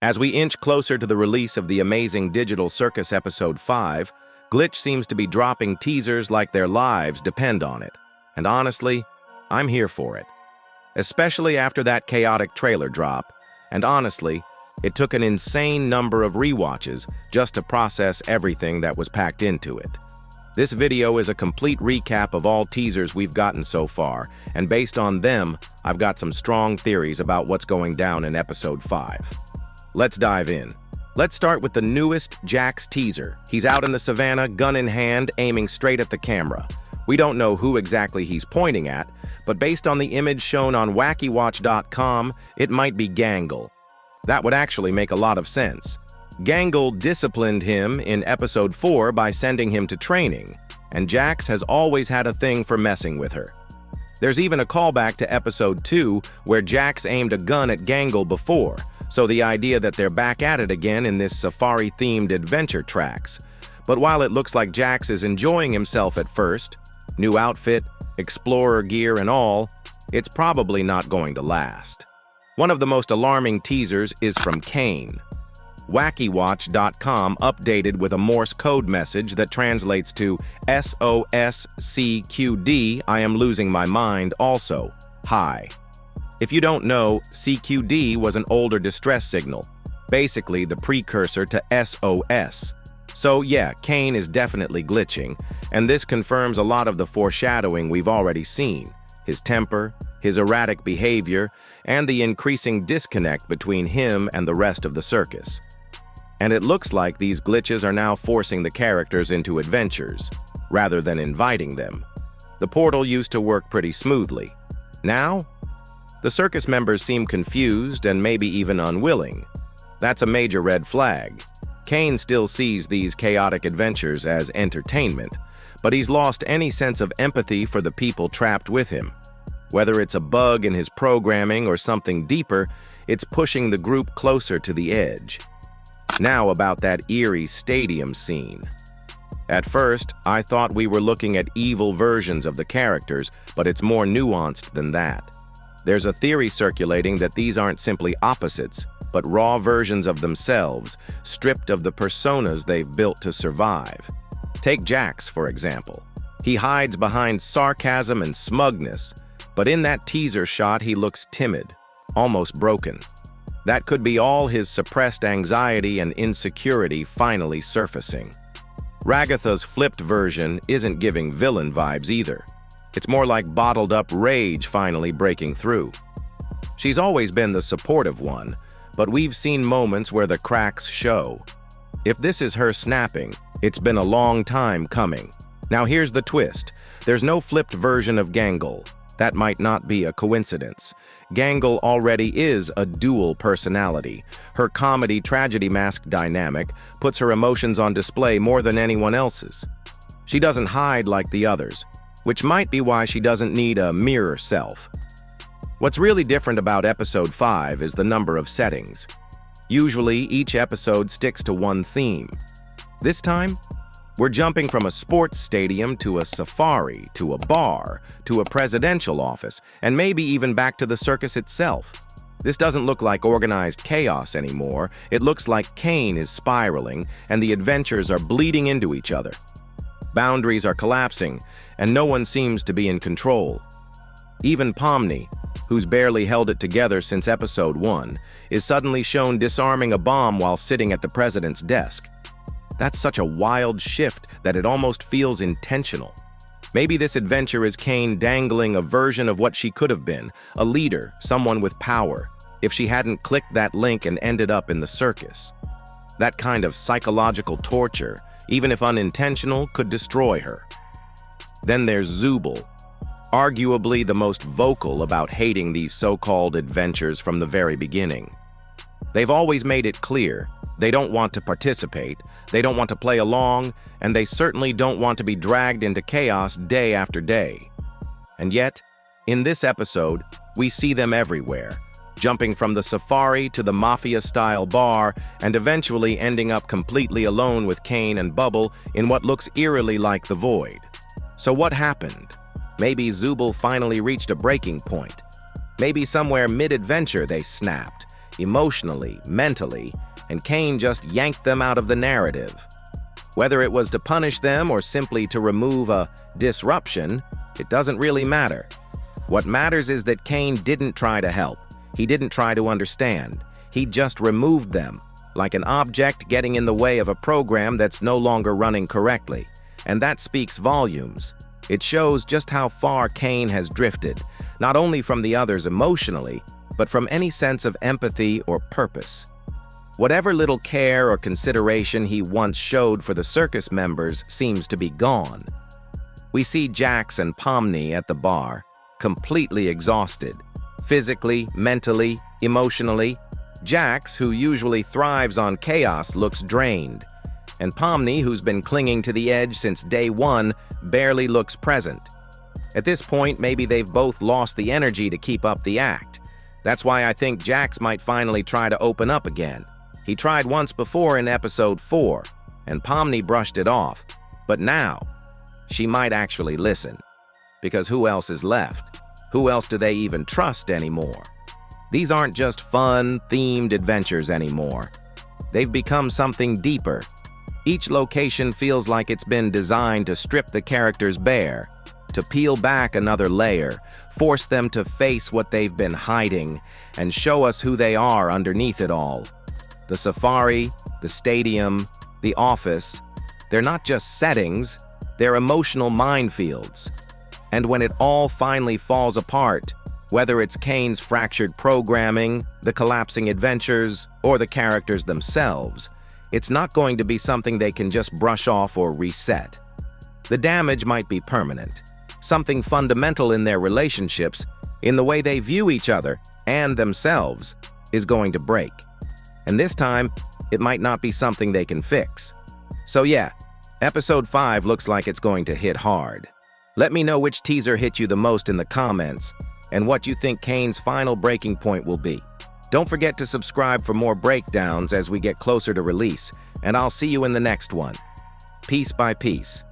As we inch closer to the release of the Amazing Digital Circus Episode 5, Glitch seems to be dropping teasers like their lives depend on it. And honestly, I'm here for it. Especially after that chaotic trailer drop. And honestly, it took an insane number of rewatches just to process everything that was packed into it. This video is a complete recap of all teasers we've gotten so far, and based on them, I've got some strong theories about what's going down in Episode 5. Let's dive in. Let's start with the newest Jax teaser. He's out in the savannah, gun in hand, aiming straight at the camera. We don't know who exactly he's pointing at, but based on the image shown on wackywatch.com, it might be Gangle. That would actually make a lot of sense. Gangle disciplined him in Episode 4 by sending him to training, and Jax has always had a thing for messing with her. There's even a callback to Episode 2 where Jax aimed a gun at Gangle before, so the idea that they're back at it again in this safari-themed adventure tracks. But while it looks like Jax is enjoying himself at first, new outfit, explorer gear and all, it's probably not going to last. One of the most alarming teasers is from Caine. Wackywatch.com updated with a Morse code message that translates to SOSCQD, I am losing my mind, also, hi. If you don't know, CQD was an older distress signal, basically the precursor to SOS. So yeah, Caine is definitely glitching, and this confirms a lot of the foreshadowing we've already seen. His temper, his erratic behavior, and the increasing disconnect between him and the rest of the circus. And it looks like these glitches are now forcing the characters into adventures, rather than inviting them. The portal used to work pretty smoothly. Now, the circus members seem confused and maybe even unwilling. That's a major red flag. Caine still sees these chaotic adventures as entertainment, but he's lost any sense of empathy for the people trapped with him. Whether it's a bug in his programming or something deeper, it's pushing the group closer to the edge. Now about that eerie stadium scene. At first, I thought we were looking at evil versions of the characters, but it's more nuanced than that. There's a theory circulating that these aren't simply opposites, but raw versions of themselves, stripped of the personas they've built to survive. Take Jax, for example. He hides behind sarcasm and smugness, but in that teaser shot he looks timid, almost broken. That could be all his suppressed anxiety and insecurity finally surfacing. Ragatha's flipped version isn't giving villain vibes either. It's more like bottled-up rage finally breaking through. She's always been the supportive one, but we've seen moments where the cracks show. If this is her snapping, it's been a long time coming. Now here's the twist. There's no flipped version of Gangle. That might not be a coincidence. Gangle already is a dual personality. Her comedy-tragedy mask dynamic puts her emotions on display more than anyone else's. She doesn't hide like the others, which might be why she doesn't need a mirror self. What's really different about Episode 5 is the number of settings. Usually, each episode sticks to one theme. This time, we're jumping from a sports stadium to a safari, to a bar, to a presidential office, and maybe even back to the circus itself. This doesn't look like organized chaos anymore. It looks like Caine is spiraling, and the adventures are bleeding into each other. Boundaries are collapsing, and no one seems to be in control. Even Pomni, who's barely held it together since Episode 1, is suddenly shown disarming a bomb while sitting at the president's desk. That's such a wild shift that it almost feels intentional. Maybe this adventure is Caine dangling a version of what she could have been, a leader, someone with power, if she hadn't clicked that link and ended up in the circus. That kind of psychological torture, even if unintentional, could destroy her. Then there's Zubil, arguably the most vocal about hating these so-called adventures from the very beginning. They've always made it clear they don't want to participate, they don't want to play along, and they certainly don't want to be dragged into chaos day after day. And yet, in this episode, we see them everywhere, jumping from the safari to the mafia-style bar and eventually ending up completely alone with Caine and Bubble in what looks eerily like the void. So what happened? Maybe Zubil finally reached a breaking point. Maybe somewhere mid-adventure they snapped. emotionally, mentally, and Caine just yanked them out of the narrative. Whether it was to punish them or simply to remove a disruption, it doesn't really matter. What matters is that Caine didn't try to help. He didn't try to understand. He just removed them, like an object getting in the way of a program that's no longer running correctly. And that speaks volumes. It shows just how far Caine has drifted, not only from the others emotionally, but from any sense of empathy or purpose. Whatever little care or consideration he once showed for the circus members seems to be gone. We see Jax and Pomni at the bar, completely exhausted, physically, mentally, emotionally. Jax, who usually thrives on chaos, looks drained, and Pomni, who's been clinging to the edge since day one, barely looks present. At this point, maybe they've both lost the energy to keep up the act. That's why I think Jax might finally try to open up again. He tried once before in episode 4, and Pomni brushed it off. But now, she might actually listen. Because who else is left? Who else do they even trust anymore? These aren't just fun, themed adventures anymore. They've become something deeper. Each location feels like it's been designed to strip the characters bare, to peel back another layer, force them to face what they've been hiding, and show us who they are underneath it all. The safari, the stadium, the office, they're not just settings, they're emotional minefields. And when it all finally falls apart, whether it's Caine's fractured programming, the collapsing adventures, or the characters themselves, it's not going to be something they can just brush off or reset. The damage might be permanent. Something fundamental in their relationships, in the way they view each other and themselves, is going to break. And this time, it might not be something they can fix. So yeah, episode 5 looks like it's going to hit hard. Let me know which teaser hit you the most in the comments, and what you think Caine's final breaking point will be. Don't forget to subscribe for more breakdowns as we get closer to release, and I'll see you in the next one. Piece by piece.